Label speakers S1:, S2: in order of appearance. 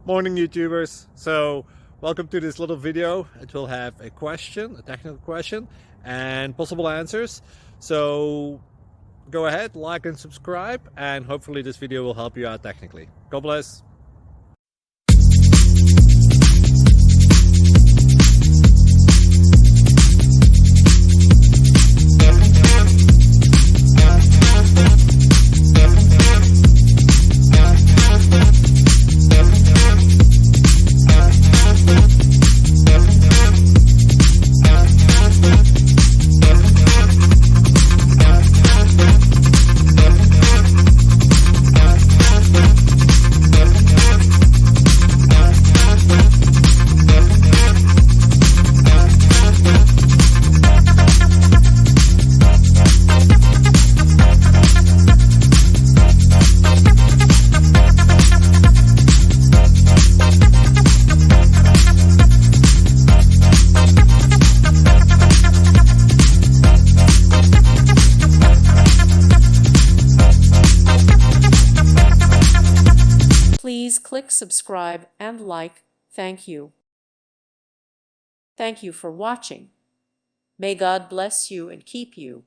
S1: Morning YouTubers. So welcome to this little video. It will have a question, a technical question, and possible answers. So go ahead, like and subscribe, and hopefully this video will help you out technically. God bless.
S2: Please click subscribe and like. Thank you. Thank you for watching. May God bless you and keep you.